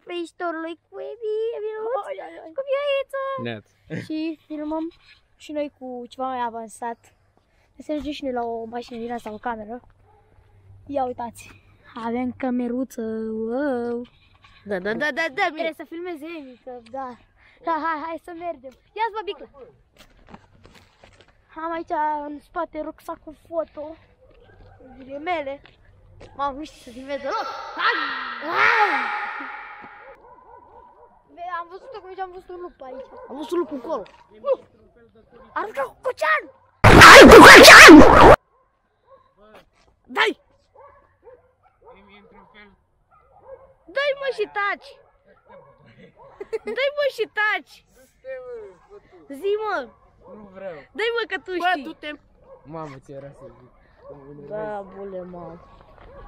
peștorului cu cu viață. Și filmăm și noi cu ceva mai avansat. Să mergem și noi la o mașină din asta, o cameră. Ia uitați, avem cameruță, wow. Da. Trebuie să filmeze Emi, că da. Hai să mergem. Ia-ți mă biclă. Am aici în spate rucsacul foto. Zile mele. Mamă, nu știu să filmez deloc. Am văzut-o cum am văzut un lup aici. Am văzut lupul acolo. Arăt ca cu Cocean! Dai! Dai mă și taci! Dai mă și taci! Zi mă! Nu vreau. Dai mă că tu Bă, știi! du-te! Mamă, ce era să zic. Da, bule mă!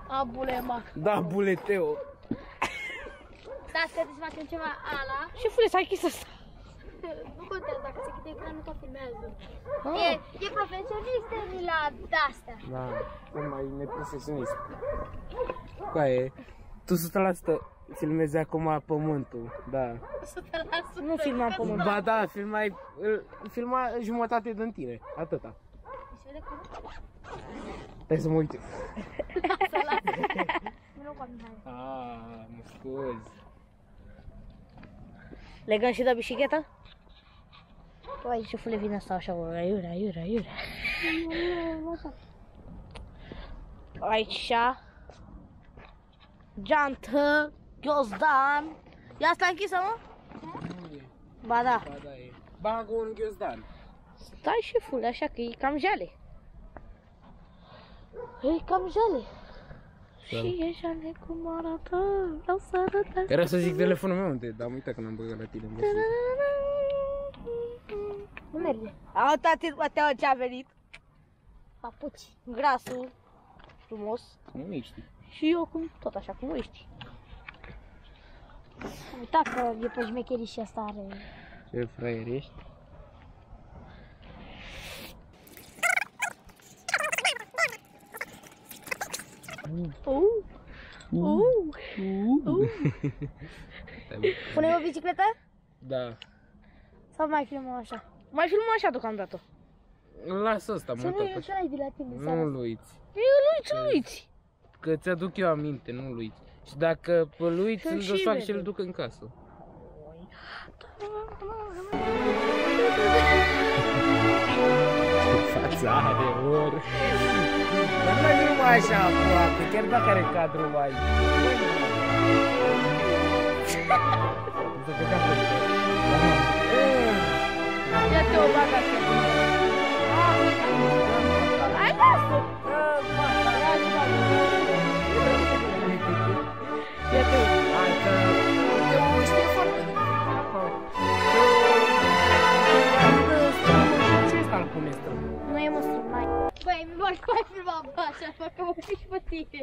Abulema. Da, buleteo. Da, să te facem ceva ala. Și fule, s-a închis ăsta! Nu contează, dacă se închide ecranul, tot filmează. E profesionist la de-astea. Da, cel mai neprofesionist. Coaie, tu 100% filmezi acum pământul, da. 100%. Nu filmam pământul. Ba da, filma jumătate din tine, atâta. Stai să mă uit. Mă scuzi. Legăm și de bicicletă? Păi, ce fule vine asta așa, aiurea. Aici, geantă, ghiozdan. Ia asta închisă, mă? Ba da. Ba da, e. Bagă un ghiozdan. Stai și fule, așa că e cam jale. E cam jale. Și e jale cum arată, vreau să arătați. Era să zic telefonul meu unde, dar am uitat că n-am băgat la tine. Nu merge. Uite ce a venit. Papuci. Grasul, frumos. Nu ești. Și eu cum, tot așa cum ești. Uita că e pe șmecherii și asta are. Ce fraier ești? Punem o bicicletă? Da. Sau mai filmăm așa? Mai filmăm așa deocamdată. Lasă ăsta, Să mă, nu ai de la tine seara. nu-l uiți. Nu uiți. Că ți-aduc eu aminte, nu-l uiți. Și dacă îl uiți, îl desfac și îl duc în casă. Ce față are, or. Dar nu numai așa aproape, chiar dacă are cadrul mai. Ia te o bag așa. Hai, lasă! Ia te o. Hai că eu mă știu foarte bine. Ce e ăsta cu mestră? Nu e măsuri, mai. Băi, mai filma așa, că mă piși pe tine.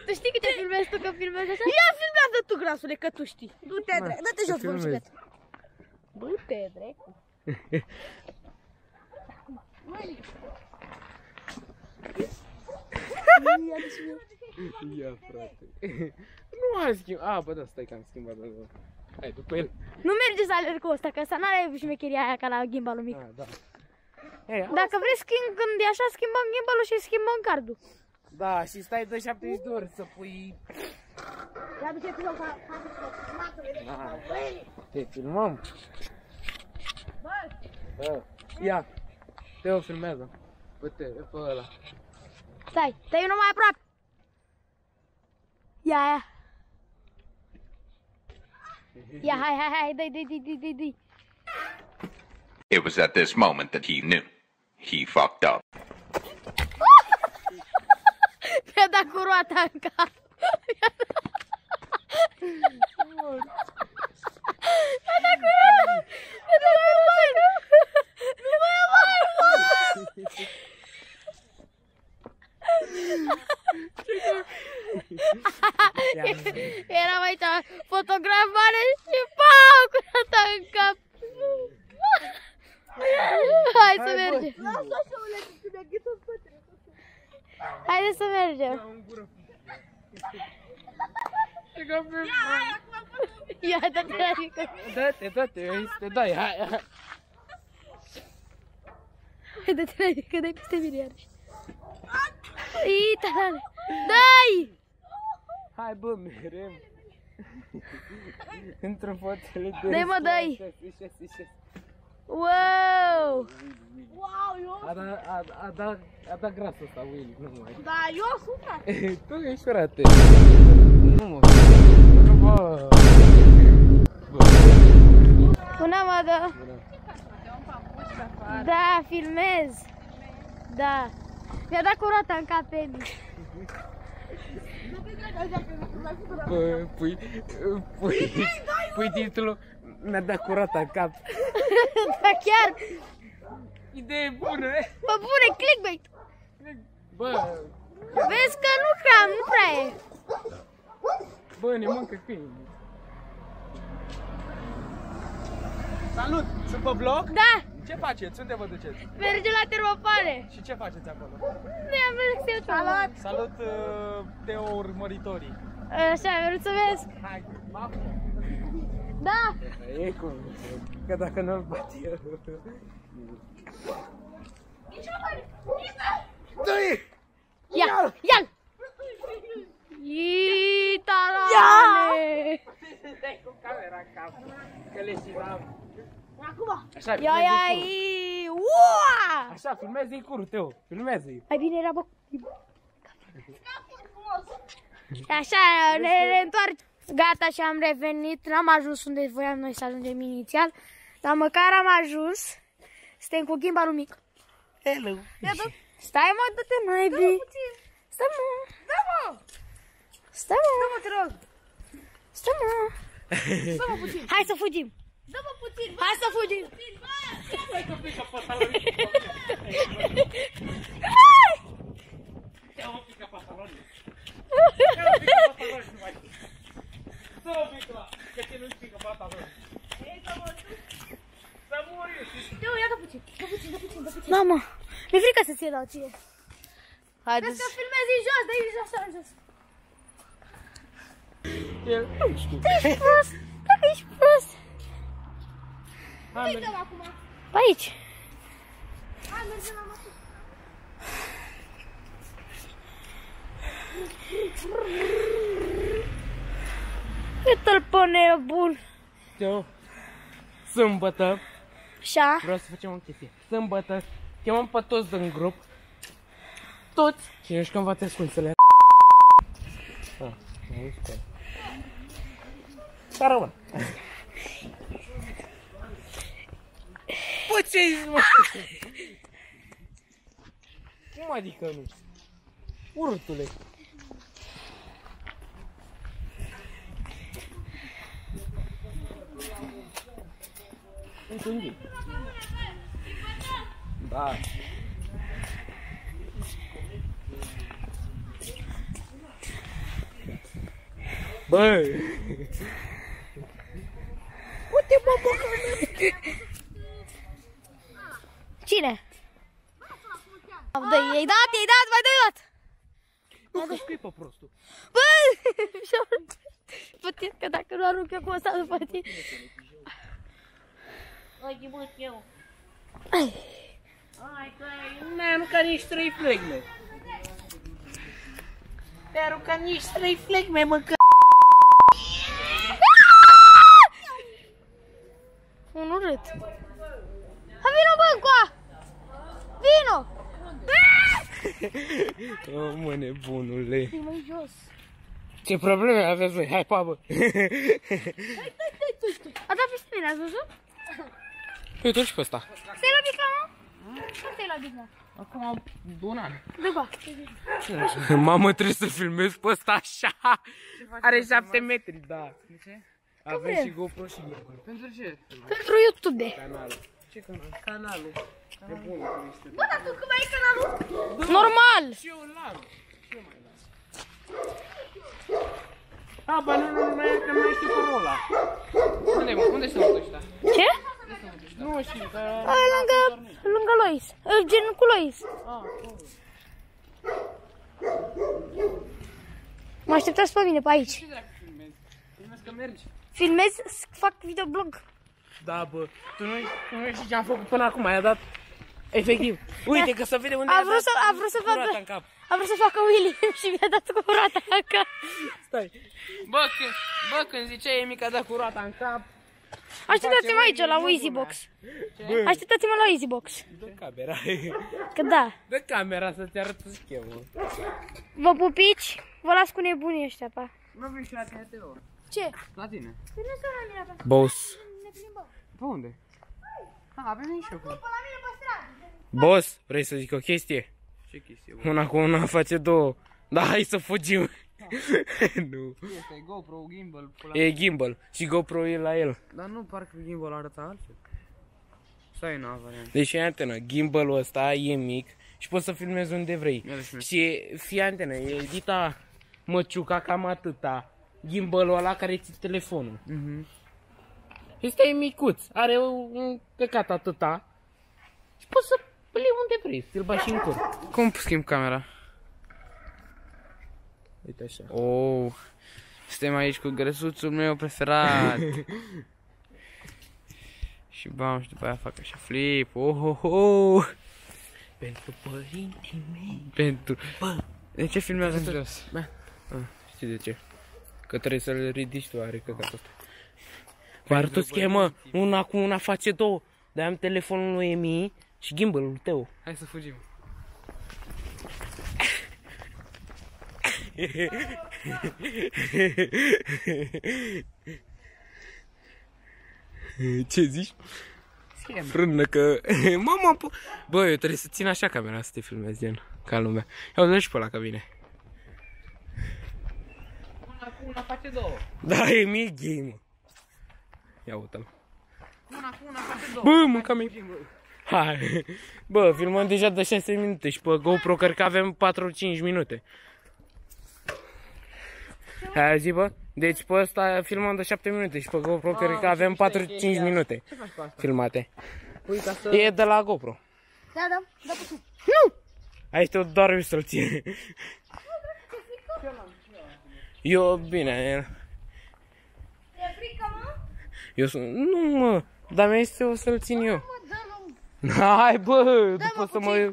Tu știi că te filmezi tu, că filmezi așa? Ia filmează tu, grasule, că tu știi. Du-te, dă-te jos, bă, bicicletă. Du-te, dracu. Ia, frate. Nu am schimbat. A, bă, da, stai că am schimbat. Hai, după el. Nu merge să alerg cu ăsta, că ăsta n-are șmecheria aia ca la gimbalul mic. Da. Dacă vrei când e așa, schimbăm gimbalul și schimbăm cardul. Da, și stai de 70 de ori să pui... Ia duce filmăm ca... Da. Te filmăm? Bă. Ia, Teo filmează. Uite, pe ăla. Stai, te-ai unul mai aproape. Ia. Ia, hai, dai. It was at this moment that he knew. He fucked up. Mi-a dat cu roata în cap. Mi-a dat cu roata. Nu mai e mai. Eram aici fotografare și pau cu roata în cap. Hai să mergem. Lasă așa, ulețul, că mi-a ghetat spatele. Haide să mergem. E ca pe... Ia, dă-te la mică. Dă-te, te dai, hai. Dă-te la mică, dai peste mine iarăși. Ii, talale. Dai! Hai, bă, mereu. Într-un fotel de... Dai, mă, dai. Ieși. Wow! Wow, eu... A dat grasul ăsta, Willy, nu mai. Da, eu sunt, frate. Tu ești, frate. Nu, mă. Bă. Bună, mă, da, filmez. Da. Mi-a dat cu roata în cap pe Emi. Bă, pui titlul, mi-a dat cu roata în cap. Da, chiar. Idee bună, Bă, bune, clickbait. Bă, Vezi că nu cam, nu prea e. bă, ne mâncă câinii. Salut! Sunt pe vlog? Da, Ce faceți? Unde vă duceți? merge la termopane. Și ce faceți acolo? Nu am vrut să iau ceva. Salut, Teo urmăritorii. Așa, am vrut să vezi. Hai, Da. e cum? Că dacă nu-l bat eu... Dă-i! Ia, ia-l. Ii, talane. Dai cu camera în cap, că le știram. Acum. Așa, Ia, ia, ii. Ua! Așa, filmează-i curul, Teo, filmează-i. Mai bine era, bă. Așa, ne reîntoarcem. Gata, și am revenit. N-am ajuns unde voiam noi să ajungem inițial, dar măcar am ajuns. Suntem cu gimbalul mic. Hello. Stai, mă, dă-te, naibii. Stai, mă. Da, mă. Stai, mă. Dă-mă, te rog. Stai, mă. Dă-mă puțin. Hai să fugim. Dă-mă puțin. Hai să fugim. Hai că pică pantalonii. Ia-o pică pantalonii. Ia-o pică pantalonii, nu mai. Să-o pică la, că ție nu-ți pică pantalonii. Să mori. Teo, ia dă puțin. Dă puțin. Mamă, mi-e frică să ți-e dau ție. Vezi că filmezi în jos, dă-i jos, în jos. Nu știu. Ești prost. Dacă ești prost. Unde dăm acum? Pe aici. Hai, mergem la mașină. Uite-l pe nebun. Teo, sâmbătă, Așa. vreau să facem o chestie. Sâmbătă, chemăm pe toți din grup. Toți. Și nu știu când v-ați ascuns să le... Să rămân. Bă, ce-i mă? Cum adică nu? Urâtule. Înțeleg. Da. Bă! Uite, mă, Cine? Dă, i-ai dat, mai dă-i dat. nu că scui pe prostul. Bă! Putin că dacă nu arunc eu cu ăsta după tine. Hai, bă, eu. Hai că nu ai aruncat nici 3 flegme. Te-ai aruncat nici 3 flegme, mă, că... Un urât. Hai, vino, bă, încoa! Vino! O, mă, nebunule. E mai jos. Ce probleme aveți voi? Hai, pa, bă. A dat peste mine, ați văzut? Uite-l și pe ăsta. Stai la bica, mă? Cum stai la bica? Acum am un an. Dă-ba. Mamă, trebuie să filmez pe ăsta așa. Are 7 metri, da. De ce? Avem și GoPro și GoPro. Pentru ce? Pentru YouTube. Canalul. Ce canal? Canalul. E bun. Bă, dar tu când mai ai canalul? Normal. Și eu l-am. Și eu mai las. A, ba nu, mai e că nu mai știu parola. Unde sunt ăștia? Ce? Nu știu, că... Lângă Lois. Gen cu Lois. Mă așteptați pe mine pe aici. Ce dracu filmezi? Vezi că mergi? Filmez, fac videoblog. Da, bă, tu nu știi ce am făcut până acum, i-a dat efectiv. Uite că să vede unde A vrut să facă Willy și mi-a dat cu roata în cap. Stai. Bă, când zicea Emi că a dat cu roata în cap. Așteptați-mă aici la Easybox. Așteptați-mă la Easybox. Dă camera. Că da. Dă camera să-ți arăt schemă. Vă pupici, vă las cu nebunii ăștia, pa. Nu vii și la tine, Teo. Ce? La tine. Vine să la mine, pa. Boss. Ne plimbăm. Pe unde? Avem nici eu. Pe la mine pe stradă. Boss, vrei să zic o chestie? Ce chestie? Una cu una face două. Da, hai să fugim. Nu. Este GoPro, gimbal. E gimbal și GoPro e la el. Dar nu, parcă gimbal arată altfel. Stai, nu variant. Deci e antenă, gimbalul ăsta e mic și poți să filmezi unde vrei. Mergi. Și fie antenă, e dita măciuca cam atâta. Gimbalul ăla care ții telefonul. Este micuț, are un căcat atâta. Și poți să îl iei unde vrei, să-l bagi și în cur. Cum schimb camera? Uite așa. Oh, suntem aici cu grăsuțul meu preferat. Și bam, și după aia fac așa flip. Oh. Pentru părinții mei. Pentru... De ce filmează în jos? Știi de ce? Că trebuie să-l ridici tu, are căcatul ăsta. Vă arăt o schemă, una cu una face două. De-aia am telefonul lui Emi și gimbalul tău. Hai să fugim. Ce zici? Frână că... Mama, bă, eu trebuie să țin așa camera să te filmezi, gen, ca lumea. Ia uite și pe ăla că vine. Una cu una face două. Da, e mie gay, mă. Ia uite-l. Una cu una face două. Bă, mânca mi. Hai. Bă, filmăm deja de 6 minute și pe GoPro cred că avem 4-5 minute. Hai zi, bă? Deci pe ăsta filmăm de 7 minute și pe GoPro cred că avem 4-5 minute filmate. E de la GoPro. Da, puțin. Aici te doar eu să-l țin. Eu, bine. E frică, mă? Eu sunt... Nu, mă. Dar mi este o să-l țin eu. Da, Hai, bă, după să mă... Da,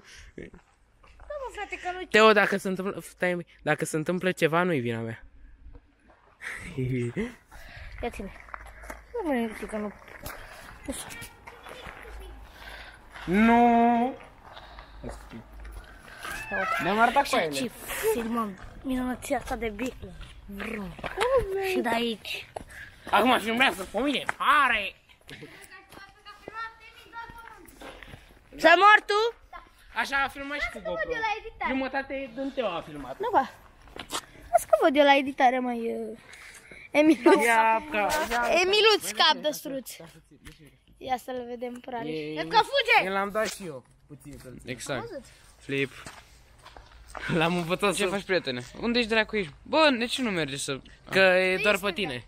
mă, frate, că nu... Teo, dacă se întâmplă... Stai, dacă se întâmplă ceva, nu-i vina mea. Ia ține. Nu mă frică, nu. Nu. Ne-am arătat cu ele. Ce filmăm minunăția asta de biclă. Și de aici. Acum filmează pe mine. Pare. S-a mort tu? Așa a filmat și cu GoPro. Jumătate din Teo a filmat. Nu, ba. Las că văd eu la editare, mai... Emiluț. Emiluț, cap de struț. Ia să-l vedem pe Rali. Că fuge! El l-am dat și eu. Puțin să-l țin. Exact. Flip. L-am învățat Ce să... faci, prietene? Unde ești dracu aici? Bă, de ce nu merge să... Că e doar pe tine.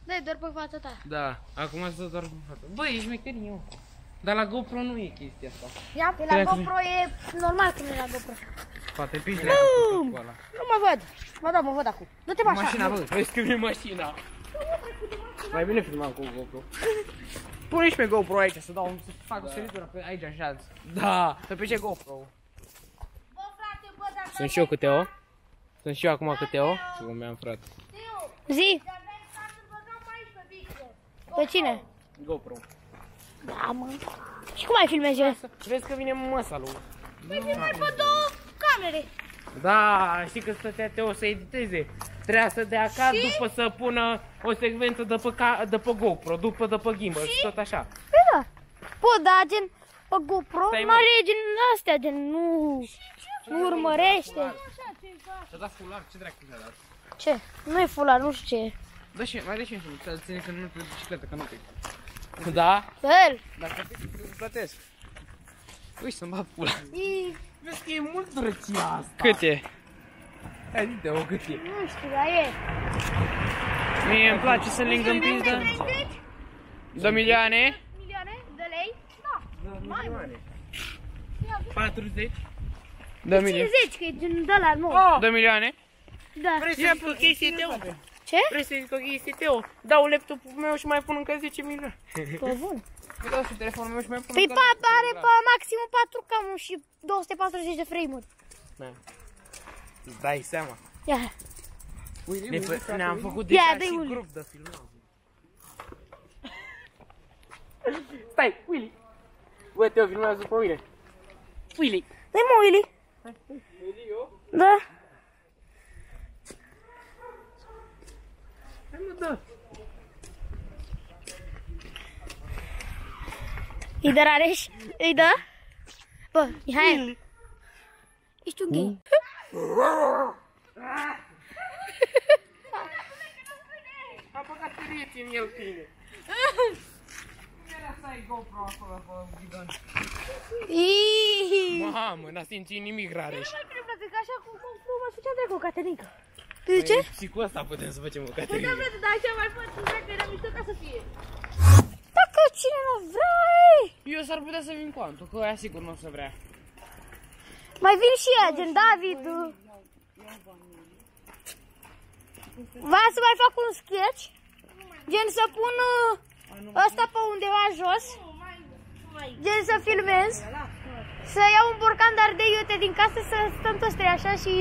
Da, e doar pe fața ta. Da, acum să doar pe față. Bă, ești mecherie. Dar la GoPro nu e chestia asta. Ia, pe la GoPro e normal când e la GoPro. Poate piși Nu mă văd. Mă văd acum. Du-te-mă așa. mașina, bă. Vezi că vine mașina. Mai bine filmam cu GoPro. Pune și pe GoPro aici, să fac o săritură pe aici, așa. Da, pe ce GoPro. Bă, frate, bă, dacă... Sunt și eu cu Teo. Sunt și eu acum cu Teo. Cum mi-am frate. Zi. Pe cine? GoPro. Da, mă. Și cum ai filmezi eu? Vezi că vine măsa lui. Păi filmai pe două camere. Da, știi că stătea Teo să editeze. Trebuia să dea caz după să pună o secvență de pe GoPro, după de pe gimbal și tot așa. Păi da. Pot da, gen pe GoPro, Stai, mă. mare gen astea, gen nu urmărește. Să dați fular, ce dracu mi-a dat? Ce? Nu e fular, nu știu ce e. Da, și mai de ce să ține că nu pe bicicletă, că nu te... Da? Fel. Dacă te plătesc. Ui, să-mi bat pula. Vezi că e mult drăcia asta. Cât e? Hai, zi Teo, cât e? Nu știu, dar e. Mie îmi place să ling în pizdă. 2 milioane? Milioane de lei? Da. Mai mult. 40? 2 milioane. 50, că e gen de la nou. 2 milioane? Da. Ia pe chestie Teo. Ce? Vrei să zic o chestie, Teo? Dau laptopul meu și mai pun încă 10 milioane. Pe bun. Îi dau și telefonul meu și mai pun Păi încă are pe maximum 4K și 240 de frame-uri. Da. Îți dai seama. Ia. Ne-am făcut Ia, deja dă-i și Willy. grup de filmare. Stai, Willy. Bă, Teo, filmează pe mine. Willy. Dă-i mă, Willy. Willy, eu? Da. Hai mă, dă. Îi dă Rareș? Îi dă? Bă, Mihai. Ești un gay. A băgat tărieti în el tine. Era să ai GoPro acolo pe bidon. Iiii. Mamă, n-a simțit nimic, Rareș. Mai bine, frate, că așa cum mă făcea dracu o caterincă. De ce? Și cu asta putem să facem o caterincă. Frate, dar așa mai faci, că era mișto ca să fie. Dacă cine nu vrea, Eu s-ar putea să vin cu Antu, că aia sigur nu o să vrea. mai vin și ea, gen David. Vreau să mai fac un sketch, gen să pun ăsta pe undeva jos, gen să filmez, să iau un borcan de ardei iute din casă, să stăm toți trei așa și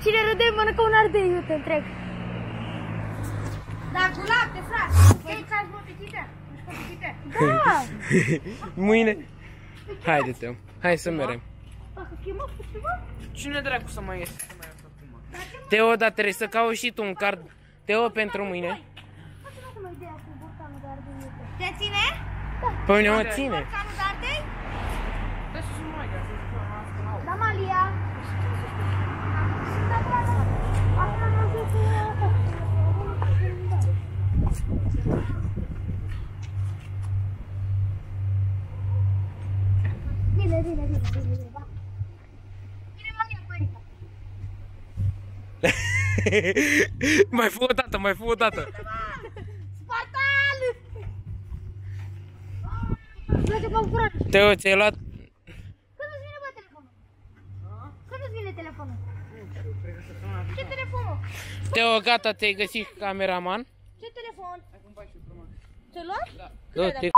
cine râde mănâncă un ardei iute întreg. Dar cu lapte, frate. Păi, ți-ați măpitite? Da! Mâine. Haide, Teo. Hai să merem. Dacă chemă, ceva? Cine dracu să mai iese? Teo, dar trebuie să cauți și tu un card. Teo, pentru mâine. Face-mă ideea cu borcanul de ardei iute. Te ține? Pe mine mă ține. Borcanul de ardei? Da, Malia! Bine, va. Bine, Maria, părinca. Mai fă o dată, mai fă o dată. Spartan! Plece cu curaj. Teo, ți-ai luat... Când îți vine, bă, telefonul? Când îți vine telefonul? Ce telefonul? Teo, gata, te-ai găsit cameraman? Ce telefon? Ce luat? Da, te...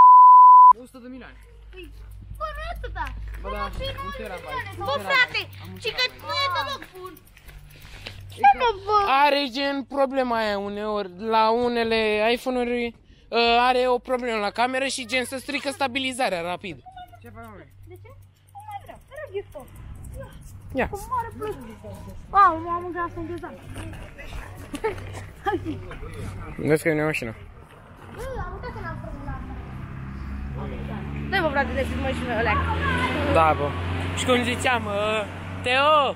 100 de milioane. Păi, bă, nu e atâta. Bă, da, un terabyte. Bă, frate, și că nu e deloc bun. Ce mă, bă? Are gen problema aia uneori, la unele iPhone-uri are o problemă la cameră și gen să strică stabilizarea rapid. De ce? Nu mai vreau. Vreau gift-ul. Ia. Cu mare plăcere. Wow, m-am mâncat să înghețam. Vezi că vine mașina. Bă, am uitat că n-am făcut la asta. Dă-i, bă, frate, de filmă și noi, oleac. Da, bă. Și cum ziceam, Teo,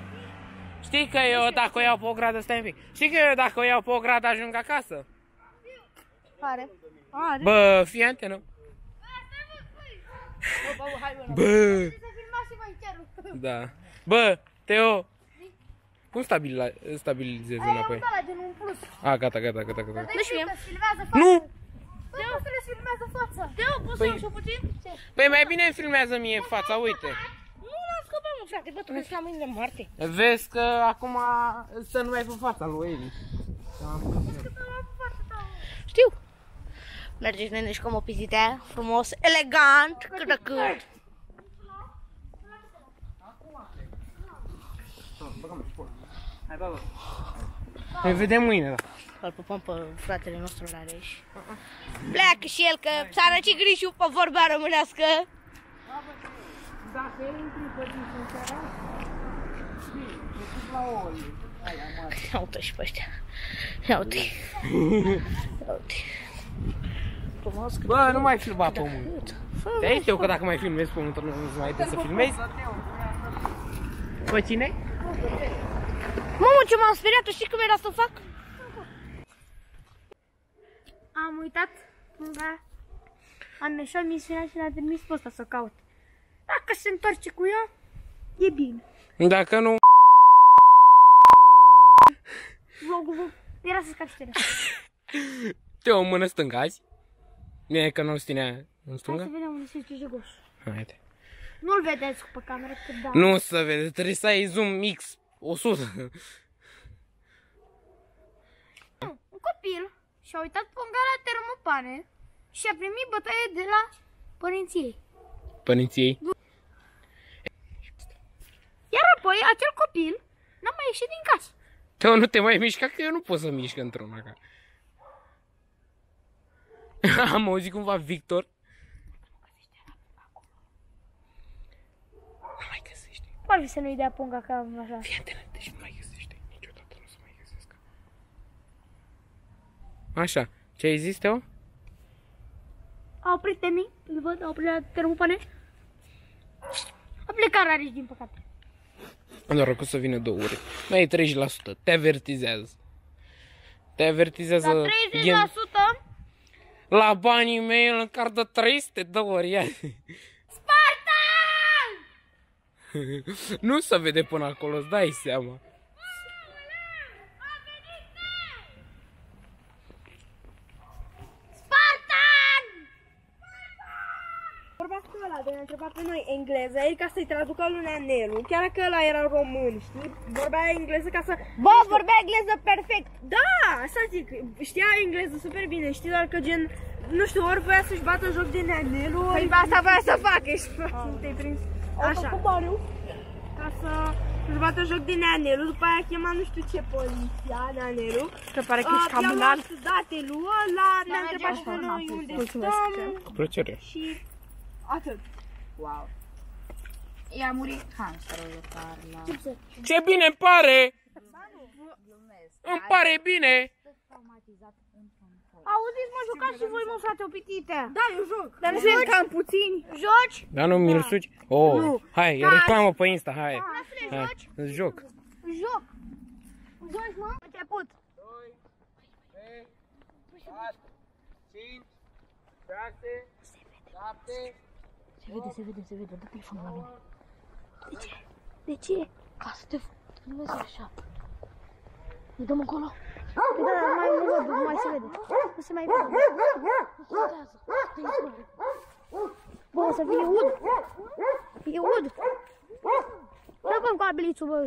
știi că eu dacă o iau pe o gradă, stai un pic, știi că eu dacă o iau pe o gradă ajung acasă? Are. Bă, fii antenă. Bă, Să filmați și voi cerul. da. Bă, Teo, cum stabilizezi înapoi? Am dat la gen un plus. A, gata. Nu știu. Că filmează fața. Nu! Bă, nu să le filmează fața. Teo, poți să iau și-o puțin? Păi mai bine îmi filmează mie fața, uite. Nu l-am scăpat, mă, frate, bă, tu vezi la mâinile moarte. Vezi că acum să nu mai pe fața lui Eli. Știu. Mergeți, nene, și cum o pizitea, frumos, elegant, cât de cât. Ne vedem mâine, da. Îl pupăm pe fratele nostru la Reș. Pleacă și el, că s-a răcit grișul pe vorba românească. Dacă intri pe din seara, la oli. Ia uite și pe ăștia. Ia uite. Ia uite. Frumos, cât Bă, nu mai filma pe mult. cât. De aici eu că dacă mai filmezi pe mult, nu mai trebuie să filmezi. Pe cine? Mamă, ce m-am speriat, tu știi cum era să fac? Am uitat, da. Am ieșit misiunea și l-a trimis pe ăsta să caut. Dacă se întoarce cu ea, e bine. Dacă nu... Vlogul era să scapi telefon. Te o mână stângă azi? Bine că nu ținea în Hai stânga? să vedem unde se duce jegos. Haide. Nu-l vedeți pe cameră, că da. Nu să vede, trebuie să ai zoom X 100. copil și-a uitat punga la termopane și a primit bătaie de la părinții ei. Părinții ei? Iar apoi acel copil n-a mai ieșit din casă. Tu nu te mai mișca, că eu nu pot să mișc într-una ca. Am auzit cumva Victor. Nu mai găsește. Poate să nu-i dea punga ca așa. Fii atent, deci nu mai găsește. Niciodată nu o să mai găsesc. Așa, ce ai zis, Teo? A oprit Temi, îl văd, a oprit la termopane. A plecat Rareș, din păcate. Doar că să vină 2 ore. Mai e 30%, te avertizează. Te avertizează. La 30%? La banii mei îl încarc de 300 de ori, ia. Spartan! Nu se vede până acolo, îți dai seama. Spartan! Vorba cu ăla de ne-a întrebat pe noi engleză, el ca să-i traducă lui Nelu, chiar dacă ăla era român, știi? Vorbea engleză ca să... Bă, vorbea engleză perfect! Da, asta zic, știa engleză super bine, știi, doar că gen, nu știu, ori voia să-și bată joc de Nelu, Păi asta voia să facă, ești nu te-ai prins. Așa. Ca să-și bată joc de Nelu, după aia chema nu știu ce poliția, Nelu. Se pare că ești I-a ambulant. luat datele ăla, ne-a întrebat și pe noi unde stăm Cu plăcere. și atât. Wow. I-a murit hamsterul lui Carla. Ce bine îmi pare! Glumesc. Îmi pare bine! Traumatizat într-un foc. Auziți, mă, jucați și voi, mă, frate, opitite. Da, eu joc. Dar nu sunt cam puțini. Joci? Da, nu mi-l suci? Oh, hai, e reclamă pe Insta, hai. Frate, Hai, joci? îți joc. Joc. Joci, mă? Început. 2, 3, 4, 5, 6, 7. Se vede, dă telefonul la mine. De ce? Ca să te filmezi așa. Îi dăm încolo? Păi da, mai nu văd, nu mai se vede. Nu se mai vede. Nu contează. Bă, să fie ud. E ud. Dă bă încoa bilițul, bă.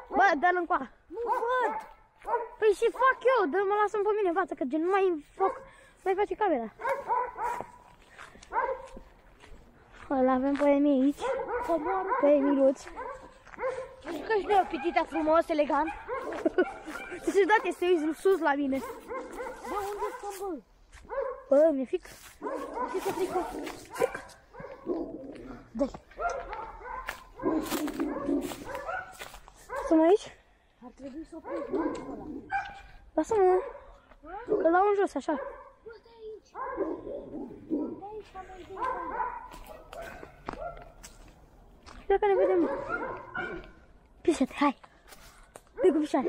Bă, dă-l încoa. Nu văd. Păi și fac eu, mă lasă-mi pe mine în față, că gen nu mai fac, mai face camera. Îl avem pe Emi aici, pe Emiluț. Că și noi o pitită frumos, elegant. Să-ți date să uiți sus la mine. Bă, unde stăm, bă? Bă, mi-e frică. Mi-e frică. Dă-i. Stăm aici? Ar trebui să oprești ăla. Lasă-mă. Că-l dau în jos, așa. Bă, stai aici. Stai aici, că am dacă ne vedem. Pișă-te, hai. Dă cu pișoare.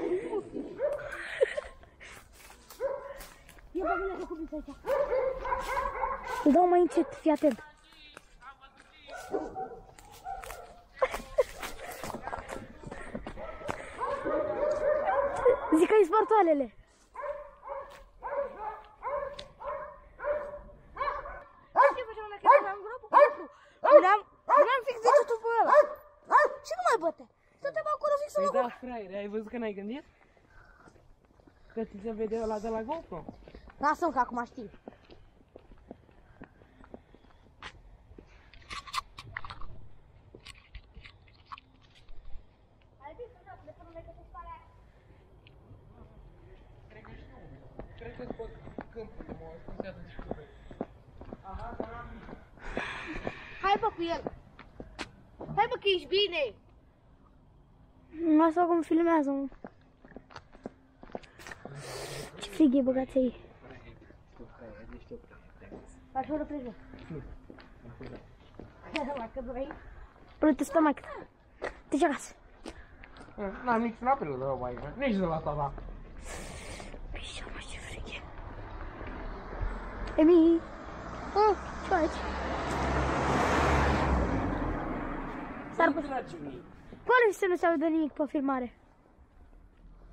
Ia bă, mine cu pișă aici. Îl dau mai încet, fii atent. Zic că îi spart toalele. Ce făceam dacă eram groapă cu lucru? Eram fix degetul pe ăla. Și nu mai băte. Stăteam acolo fix în locul. Da, fraiere, ai văzut că n-ai gândit? Că ți se vede ăla de la GoPro? Lasă-mi că acum știi. Cred că pe câmpul, mă ascundează și cu voi. Hai bă cu el. Hai bă că ești bine. Lasă cum filmează, mă. Ce frig e băgați ei. Faci o răprejă. Părute stomac. Deci acasă. N-am niciun apel de la aici, nici de la tata. Pișa, mă, ce frig e. Emi. Ce faci? S-ar putea. Pare să nu se audă nimic pe filmare.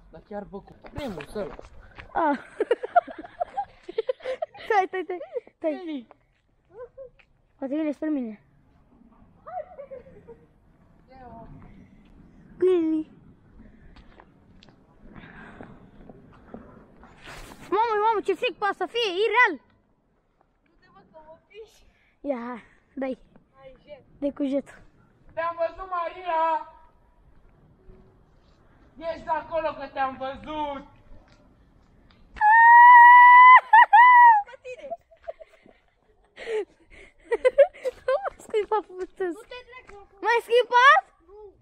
Dar chiar bă, cu primul ăla. Ah. Tai. Poate vine spre mine. Gâni. Mamă, ce fric poate să fie, e real. Ia, dai. Dai cu jetul. Te-am văzut, Maria! Ești acolo că te-am văzut! Nu m-ai scuipat putâs. M-ai scuipat? Nu.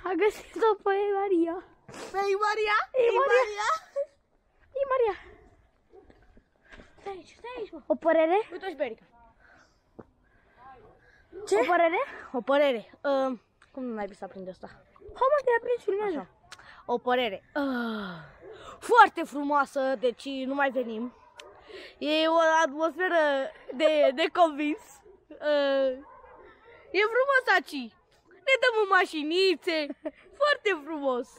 A găsit-o pe Maria. Pe Maria? E Maria. E Maria. Stai aici, mă. O părere? Uite-și Berica. Ce? O părere? O părere. Cum nu mai bine să aprinde asta? Hai mă, te-ai aprins, filmează. O părere. Foarte frumoasă, deci nu mai venim. E o atmosferă de convins. E frumos aici. Ne dăm în mașinițe. Foarte frumos.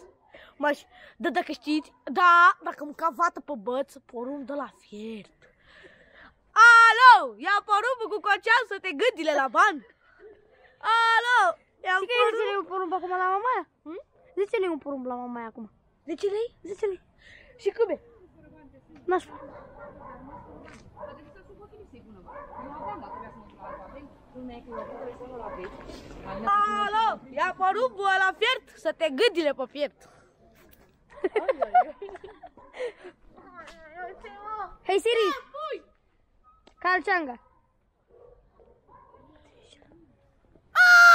Da, dacă știți, da, dacă mâncam vată pe băț, porumb de la fiert. Alo, ia porumbul cu cocean să te gândile la bani. Alo, ia Știi că zice-le un porumb acum la mamaia? Zice-le un porumb la mamaia acum. 10 lei? 10 lei. Și cât e? Nașpa. Alo, ia porumbul la fiert să te gândile pe fiert. Hei Siri! Calceanga!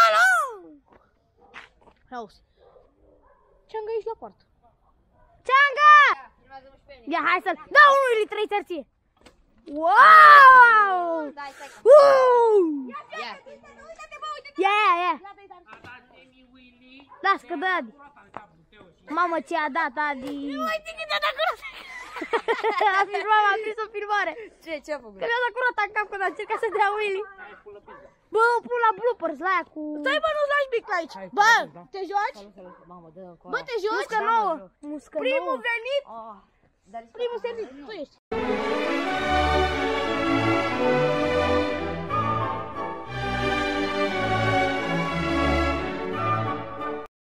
Alo! Auzi, Ceanga ești la poartă. Ceanga! Ia, hai să-l... Da, 1 litru țărție! Wow! Ia! Las că dă Adi. Mamă, ce a dat Adi! A filmat, am prins o filmare. Ce a făcut? Că mi-a dat cu rota în cap când a încercat să dea Willy. Bă, pun la bloopers la aia cu... Stai bă, nu-ți lași mic aici. Bă, te joci? Bă, te joci? Muscă nouă. Muscă nouă. Primul venit, primul servit. Tu ești.